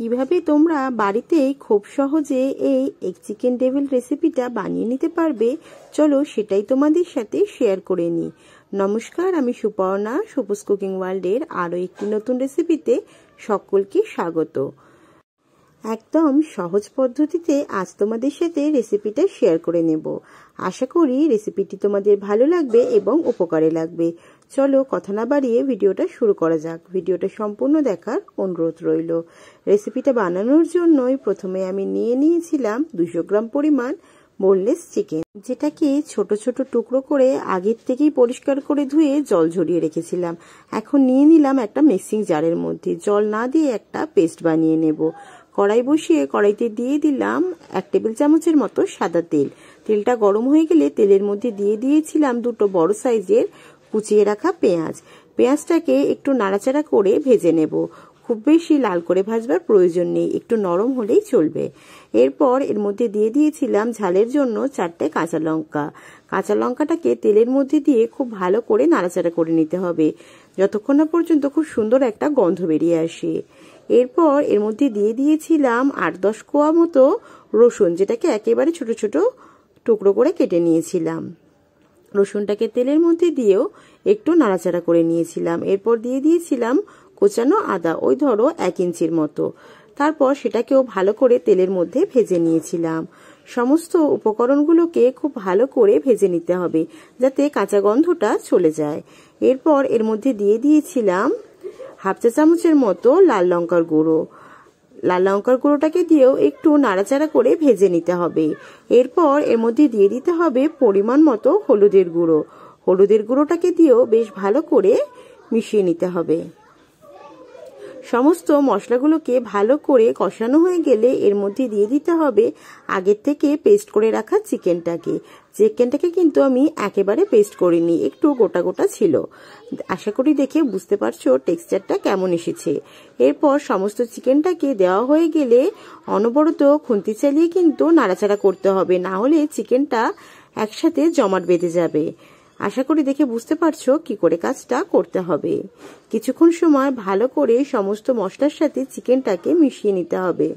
কিভাবে তোমরা বাড়িতেই খুব সহজে এই এগ চিকেন ডেভিল রেসিপিটা বানিয়ে নিতে পারবে, চলো সেটাই তোমাদের সাথে শেয়ার করে নিই। নমস্কার, আমি সুপর্ণা, সবুজ কুকিং ওয়ার্ল্ডের আরও একটি নতুন রেসিপিতে সকলকে স্বাগত। একদম সহজ পদ্ধতিতে আজ তোমাদের সাথে রেসিপিটা শেয়ার করে নেব। আশা করি রেসিপিটি তোমাদের ভালো লাগবে এবং উপকারে লাগবে। চলো কথা না বাড়িয়ে ভিডিওটা শুরু করা যাক। ভিডিওটা সম্পূর্ণ দেখার অনুরোধ রইল। রেসিপিটা বানানোর জন্যই প্রথমে আমি নিয়েছিলাম 200 গ্রাম পরিমাণ বোনলেস চিকেন, যেটাকে ছোট ছোট টুকরো করে আগের থেকেই পরিষ্কার করে ধুয়ে জল ঝরিয়ে রেখেছিলাম। এখন নিয়ে নিলাম একটা মিক্সিং জারের মধ্যে, জল না দিয়ে একটা পেস্ট বানিয়ে নেব। কড়াই বসিয়ে কড়াইতে দিয়ে দিলাম 1 টেবিল চামচের মতো সাদা তেল। তেলটা গরম হয়ে গেলে তেলের মধ্যে দিয়ে দিয়েছিলাম 2 বড় সাইজের কুচিয়ে রাখা পেঁয়াজ। পেঁয়াজটাকে একটু নাড়াচাড়া করে ভেজে নেব। খুব বেশি লাল করে ভাজবার প্রয়োজন নেই, একটু নরম হলেই চলবে। এরপর এর মধ্যে দিয়ে দিয়েছিলাম ঝালের জন্য 4টে কাঁচা লঙ্কা। কাঁচা লঙ্কাটাকে তেলের মধ্যে দিয়ে খুব ভালো করে নাড়াচাড়া করে নিতে হবে, যতক্ষণ না পর্যন্ত খুব সুন্দর একটা গন্ধ বেরিয়ে আসে। এরপর এর মধ্যে দিয়ে দিয়েছিলাম 8-10 কোয়া মতো রসুন, যেটাকে একেবারে ছোট ছোট টুকরো করে কেটে নিয়েছিলাম। রসুনটাকে তেলের মধ্যে দিয়েও একটু নাড়াচাড়া করে নিয়েছিলাম। এরপর দিয়ে দিয়েছিলাম কোচানো আদা, ওই ধরো 1 ইঞ্চির মতো। তারপর সেটাকেও ভালো করে তেলের মধ্যে ভেজে নিয়েছিলাম। সমস্ত উপকরণগুলোকে খুব ভালো করে ভেজে নিতে হবে, যাতে কাঁচা গন্ধটা চলে যায়। এরপর এর মধ্যে দিয়ে দিয়েছিলাম 1/2 চা চামচের মতো লাল লঙ্কার গুঁড়ো। লাল লঙ্কার গুঁড়োটাকে দিয়েও একটু নাড়াচাড়া করে ভেজে নিতে হবে। এরপর এর মধ্যে দিয়ে দিতে হবে পরিমাণ মতো হলুদের গুঁড়ো। হলুদের গুঁড়োটাকে দিয়েও বেশ ভালো করে মিশিয়ে নিতে হবে। সমস্ত মশলাগুলোকে ভালো করে কষানো হয়ে গেলে এর মধ্যে দিয়ে দিতে হবে আগের থেকে পেস্ট করে রাখা চিকেনটাকে কিন্তু আমি একেবারে পেস্ট করিনি, একটু গোটা গোটা ছিল। আশা করি দেখে বুঝতে পারছো টেক্সচারটা কেমন এসেছে। এরপর সমস্ত চিকেনটাকে দেওয়া হয়ে গেলে অনবরত খুন্তি চালিয়ে কিন্তু নাড়াচাড়া করতে হবে, না হলে চিকেনটা একসাথে জমাট বেঁধে যাবে। আশা করি দেখে বুঝতে পারছো কি করে কাজটা করতে হবে। কিছুক্ষণ সময় ভালো করে সমস্ত মশলার সাথে চিকেনটাকে মিশিয়ে নিতে হবে।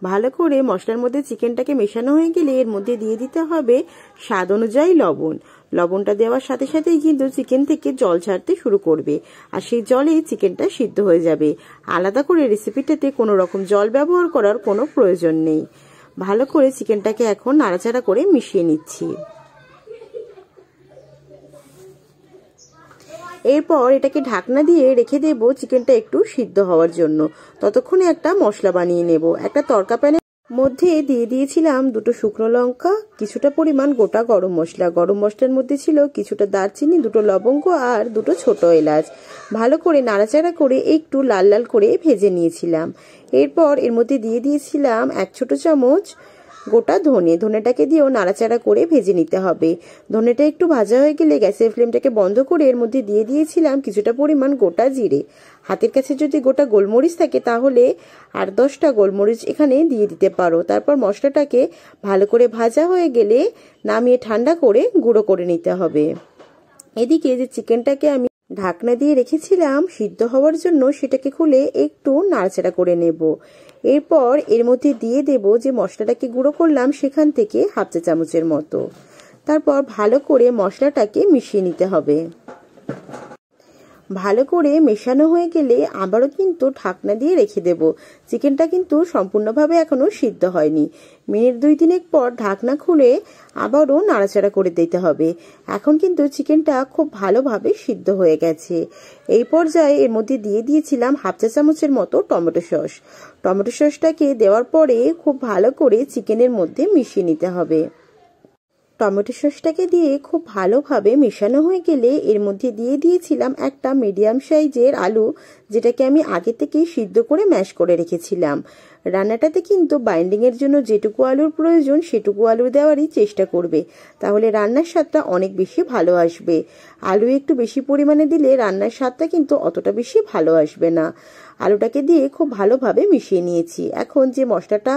ভালো করে মশলার মধ্যে চিকেনটাকে মেশানো হয়ে গেলে এর মধ্যে দিয়ে দিতে হবে স্বাদ অনুযায়ী লবণ। লবণটা দেওয়ার সাথে সাথেই কিন্তু চিকেন থেকে জল ছাড়তে শুরু করবে, আর সেই জলে চিকেনটা সিদ্ধ হয়ে যাবে। আলাদা করে রেসিপিটাতে কোনো রকম জল ব্যবহার করার কোনো প্রয়োজন নেই। ভালো করে চিকেনটাকে এখন নাড়াচাড়া করে মিশিয়ে নিচ্ছি। এরপর এটাকে ঢাকনা দিয়ে রেখে দেব চিকেনটা একটু সিদ্ধ হওয়ার জন্য। ততক্ষণে একটা মশলা বানিয়ে নেব। একটা তড়কা প্যানের মধ্যে দিয়ে দিয়েছিলাম 2 শুকনো লঙ্কা, কিছুটা পরিমাণ গোটা গরম মশলা। গরম মশলার মধ্যে ছিল কিছুটা দারচিনি, 2 লবঙ্গ আর 2 ছোট এলাচ। ভালো করে নাড়াচাড়া করে একটু লাল লাল করে ভেজে নিয়েছিলাম। এরপর এর মধ্যে দিয়ে দিয়েছিলাম 1 ছোট চামচ গোটা ধনেটাকে দিয়েও নাড়াচাড়া করে ভেজে নিতে হবে। ধনেটা একটু ভাজা হয়ে গেলে গ্যাসের ফ্লেমটাকে বন্ধ করে এর মধ্যে দিয়ে দিয়েছিলাম কিছুটা পরিমাণ গোটা জিরে। হাতের কাছে যদি গোটা গোলমরিচ থাকে তাহলে 8-10টা গোলমরিচ এখানে দিয়ে দিতে পারো। তারপর মশলাটাকে ভালো করে ভাজা হয়ে গেলে নামিয়ে ঠান্ডা করে গুঁড়ো করে নিতে হবে। এদিকে যে চিকেনটাকে আমি ঢাকনা দিয়ে রেখেছিলাম সিদ্ধ হওয়ার জন্য, সেটাকে খুলে একটু নাড়াচাড়া করে নেব। এরপর এর মধ্যে দিয়ে দেব যে মশলাটাকে গুঁড়ো করলাম সেখান থেকে 1/2 চা চামচের মতো। তারপর ভালো করে মশলাটাকে মিশিয়ে নিতে হবে। ভালো করে মেশানো হয়ে গেলে আবারও কিন্তু ঢাকনা দিয়ে রেখে দেব। চিকেনটা কিন্তু সম্পূর্ণভাবে এখনো সিদ্ধ হয়নি। মিনিট 2-3 পর ঢাকনা খুলে আবারও নাড়াচাড়া করে দিতে হবে। এখন কিন্তু চিকেনটা খুব ভালোভাবে সিদ্ধ হয়ে গেছে। এই পর্যায়ে এর মধ্যে দিয়ে দিয়েছিলাম 1/2 চা চামচের মতো টমেটো সস। টমেটো সসটাকে দেওয়ার পরে খুব ভালো করে চিকেনের মধ্যে মিশিয়ে নিতে হবে। টমেটো সসটাকে দিয়ে খুব ভালোভাবে মেশানো হয়ে গেলে এর মধ্যে দিয়ে দিয়েছিলাম একটা মিডিয়াম সাইজের আলু, যেটাকে আমি আগে থেকেই সিদ্ধ করে ম্যাশ করে রেখেছিলাম। রান্নাটাতে কিন্তু বাইন্ডিং এর জন্য যেটুকু আলুর প্রয়োজন সেটুকু আলু দেওয়ারই চেষ্টা করবে, তাহলে রান্নার স্বাদটা অনেক বেশি ভালো আসবে। আলু একটু বেশি পরিমাণে দিলে রান্নার স্বাদটা কিন্তু অতটা বেশি ভালো আসবে না। আলুটাকে দিয়ে খুব ভালোভাবে মিশিয়ে নিয়েছি। এখন যে মশলাটা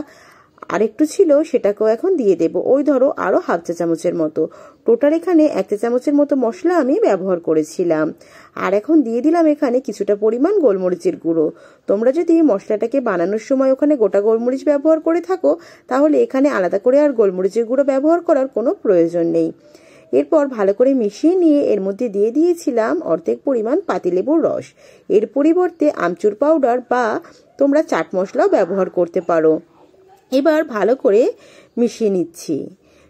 আরেকটু ছিল, সেটাকেও এখন দিয়ে দেব। ওই ধরো আরো হাফ চা চামচের মতো। টোটাল এখানে 1 চা চামচের মতো মশলা আমি ব্যবহার করেছিলাম। আর এখন দিয়ে দিলাম এখানে কিছুটা পরিমাণ গোলমরিচের গুঁড়ো। তোমরা যদি মশলাটাকে বানানোর সময় ওখানে গোটা গোলমরিচ ব্যবহার করে থাকো, তাহলে এখানে আলাদা করে আর গোলমরিচের গুঁড়ো ব্যবহার করার কোনো প্রয়োজন নেই। এরপর ভালো করে মিশিয়ে নিয়ে এর মধ্যে দিয়ে দিয়েছিলাম অর্ধেক পরিমাণ পাতিলেবুর রস। এর পরিবর্তে আমচুর পাউডার বা তোমরা চাট মশলাও ব্যবহার করতে পারো। এবার ভালো করে মিশিয়ে নিচ্ছি।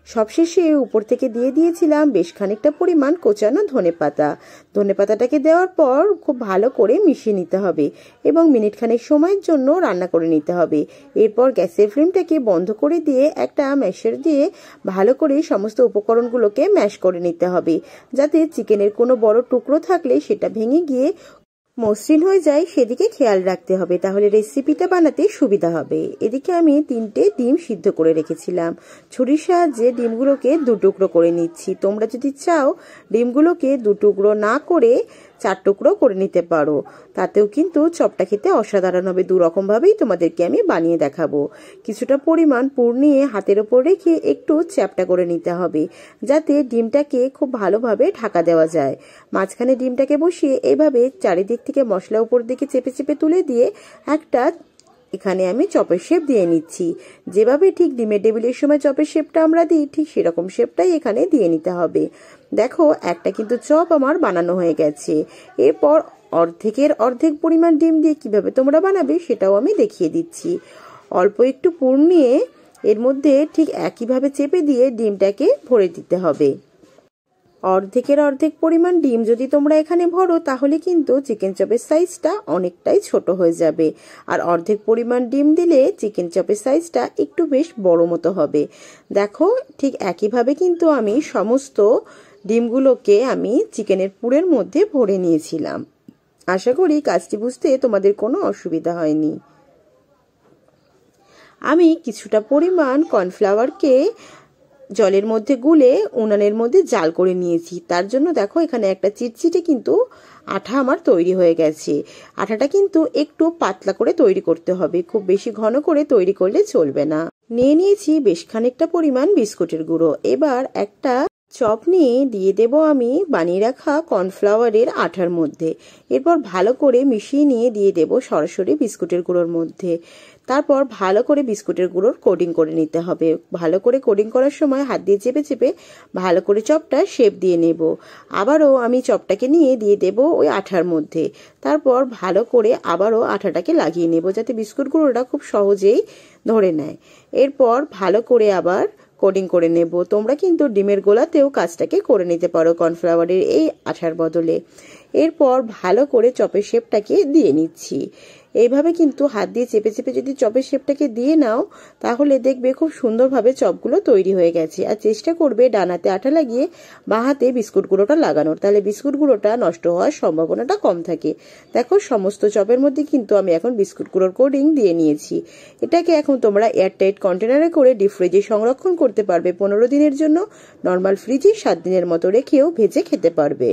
সবশেষে উপর থেকে দিয়ে দিয়েছিলাম বেশ খানিকটা পরিমাণ কোচানো ধনেপাতা। ধনেপাতাটাকে দেওয়ার পর খুব ভালো করে মিশিয়ে নিতে হবে এবং মিনিটখানেক সময়ের জন্য রান্না করে নিতে হবে। এরপর গ্যাসের ফ্লেমটাকে বন্ধ করে দিয়ে একটা ম্যাশার দিয়ে ভালো করে সমস্ত উপকরণগুলোকে ম্যাশ করে নিতে হবে, যাতে চিকেনের কোনো বড় টুকরো থাকলে সেটা ভেঙে গিয়ে মসৃণ হয়ে যায়, সেদিকে খেয়াল রাখতে হবে, তাহলে রেসিপিটা বানাতে সুবিধা হবে। এদিকে আমি 3টে ডিম সিদ্ধ করে রেখেছিলাম। ছুরির সাহায্যে ডিমগুলোকে 2 টুকরো করে নিচ্ছি। তোমরা যদি চাও ডিমগুলোকে 2 টুকরো না করে 4 টুকরো করে নিতে পারো, তাতেও কিন্তু চপটা খেতে অসাধারণ হবে। 2 রকম ভাবেই তোমাদেরকে আমি বানিয়ে দেখাবো। কিছুটা পরিমাণ পুর নিয়ে হাতের ওপর রেখে একটু চ্যাপটা করে নিতে হবে, যাতে ডিমটাকে খুব ভালোভাবে ঢাকা দেওয়া যায়। মাঝখানে ডিমটাকে বসিয়ে এইভাবে চারিদিক থেকে মশলা উপর দিকে চেপে চেপে তুলে দিয়ে একটা এখানে আমি চপের শেপ দিয়ে নিচ্ছি। যেভাবে ঠিক ডিমের টেবিলের সময় চপের শেপটা আমরা দিই, ঠিক সেরকম শেপটাই এখানে দিয়ে নিতে হবে। দেখো একটা কিন্তু চপ আমার বানানো হয়ে গেছে। এরপর অর্ধেকের অর্ধেক পরিমাণ ডিম দিয়ে কিভাবে তোমরা বানাবে সেটাও আমি দেখিয়ে দিচ্ছি। অল্প একটু পুর নিয়ে এর মধ্যে ঠিক একইভাবে চেপে দিয়ে ডিমটাকে ভরে দিতে হবে। অর্ধেকের অর্ধেক পরিমাণ ডিম যদি তোমরা এখানে ভরো, তাহলে কিন্তু চিকেন চপের সাইজটা অনেকটাই ছোট হয়ে যাবে। আর অর্ধেক পরিমাণ ডিম দিলে চিকেন চপের সাইজটা একটু বেশ বড় মতো হবে। দেখো ঠিক একইভাবে কিন্তু আমি সমস্ত ডিমগুলোকে আমি চিকেনের পুরের মধ্যে ভরে নিয়েছিলাম। আশা করি কাজটি বুঝতে তোমাদের কোনো অসুবিধা হয়নি। আমি কিছুটা পরিমাণ কর্নফ্লাওয়ারকে জলের মধ্যে গুলে উনানের মধ্যে জাল করে নিয়েছি। তার জন্য দেখো এখানে একটা চিটচিটে কিন্তু আঠা আমার তৈরি হয়ে গেছে। আঠাটা কিন্তু একটু পাতলা করে তৈরি করতে হবে, খুব বেশি ঘন করে তৈরি করলে চলবে না। নিয়ে নিয়েছি বেশ খানিকটা পরিমাণ বিস্কুটের গুঁড়ো। এবার একটা চপ নিয়ে দিয়ে দেব আমি বানিয়ে রাখা কর্নফ্লাওয়ারের আঠার মধ্যে। এরপর ভালো করে মিশিয়ে নিয়ে দিয়ে দেব সরাসরি বিস্কুটের গুঁড়োর মধ্যে। তারপর ভালো করে বিস্কুটের গুঁড়োর কোটিং করে নিতে হবে। ভালো করে কোটিং করার সময় হাত দিয়ে চেপে চেপে ভালো করে চপটা শেপ দিয়ে নেব। আবারও আমি চপটাকে নিয়ে দিয়ে দেব ওই আঠার মধ্যে। তারপর ভালো করে আবারও আঠাটাকে লাগিয়ে নেব, যাতে বিস্কুট গুঁড়োটা খুব সহজেই ধরে নেয়। এরপর ভালো করে আবার কোটিং করে নেব। তোমরা কিন্তু ডিমের গোলাতেও কাজটাকে করে নিতে পারো কর্নফ্লাওয়ারের এই আঠার বদলে। এরপর ভালো করে চপের শেপটাকে দিয়ে নিচ্ছি। এইভাবে কিন্তু হাত দিয়ে চেপে চেপে যদি চপের শেপটাকে দিয়ে নাও, তাহলে দেখবে খুব সুন্দরভাবে চপগুলো তৈরি হয়ে গেছে। আর চেষ্টা করবে ডানাতে আঠা লাগিয়ে বাঁ হাতে বিস্কুট গুঁড়োটা লাগানোর, তাহলে বিস্কুট গুঁড়োটা নষ্ট হওয়ার সম্ভাবনাটা কম থাকে। দেখো সমস্ত চপের মধ্যে কিন্তু আমি এখন বিস্কুট গুঁড়োর কোটিং দিয়ে নিয়েছি। এটাকে এখন তোমরা এয়ারটাইট কন্টেনারে করে ডিপ ফ্রিজে সংরক্ষণ করতে পারবে 15 দিনের জন্য। নর্মাল ফ্রিজে 7 দিনের মতো রেখেও ভেজে খেতে পারবে।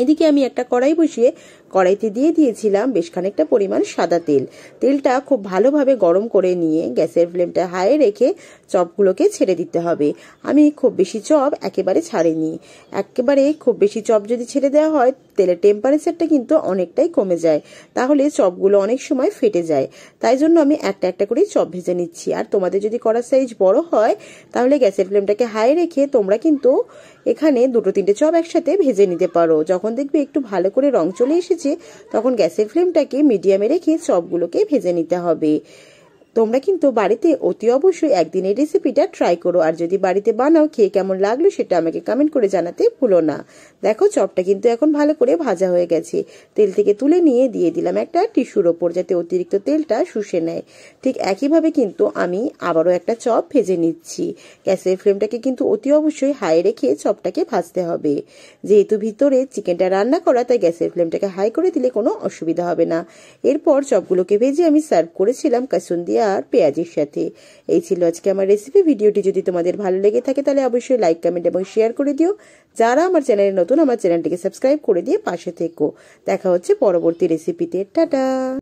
এদিকে আমি একটা কড়াই বসিয়ে কড়াইতে দিয়ে দিয়েছিলাম বেশ খানিকটা পরিমাণ সাদা তেল। তেলটা খুব ভালোভাবে গরম করে নিয়ে গ্যাসের ফ্লেমটা হাই রেখে চপগুলোকে ছেড়ে দিতে হবে। আমি খুব বেশি চপ একেবারে ছাড়িনি। একেবারে খুব বেশি চপ যদি ছেড়ে দেওয়া হয়, তেলের টেম্পারেচারটা কিন্তু অনেকটাই কমে যায়, তাহলে চপগুলো অনেক সময় ফেটে যায়। তাই জন্য আমি একটা একটা করে চপ ভেজে নিচ্ছি। আর তোমাদের যদি কড়ার সাইজ বড় হয়, তাহলে গ্যাসের ফ্লেমটাকে হাই রেখে তোমরা কিন্তু এখানে 2-3টে চপ একসাথে ভেজে নিতে পারো। যখন দেখবে একটু ভালো করে রং চলে এসেছে, তখন গ্যাসের ফ্লেমটাকে মিডিয়ামে রেখে চপগুলোকে ভেজে নিতে হবে। তোমরা কিন্তু বাড়িতে অতি অবশ্যই একদিন এই রেসিপিটা ট্রাই করো। আর যদি বাড়িতে বানাও, খেয়ে কেমন লাগলো সেটা আমাকে কমেন্ট করে জানাতে ভুলো না। দেখো চপটা কিন্তু এখন ভালো করে ভাজা হয়ে গেছে। তেল থেকে তুলে নিয়ে দিয়ে দিলাম একটা টিস্যুর ওপর, যাতে অতিরিক্ত তেলটা শুষে নেয়। ঠিক একইভাবে কিন্তু আমি আবারও একটা চপ ভেজে নিচ্ছি। গ্যাসের ফ্লেমটাকে কিন্তু অতি অবশ্যই হাই রেখে চপটাকে ভাজতে হবে। যেহেতু ভিতরে চিকেনটা রান্না করা, তাই গ্যাসের ফ্লেমটাকে হাই করে দিলে কোনো অসুবিধা হবে না। এরপর চপগুলোকে ভেজে আমি সার্ভ করেছিলাম কাসুন্দি আর পেঁয়াজের সাথে। এই ছিল আজকে আমার রেসিপি। ভিডিওটি যদি তোমাদের ভালো লেগে থাকে, তাহলে অবশ্যই লাইক, কমেন্ট এবং শেয়ার করে দিও। যারা আমার চ্যানেলে নতুন, আমার চ্যানেলটিকে সাবস্ক্রাইব করে দিয়ে পাশে থেকো। দেখা হচ্ছে পরবর্তী রেসিপিতে। টাটা।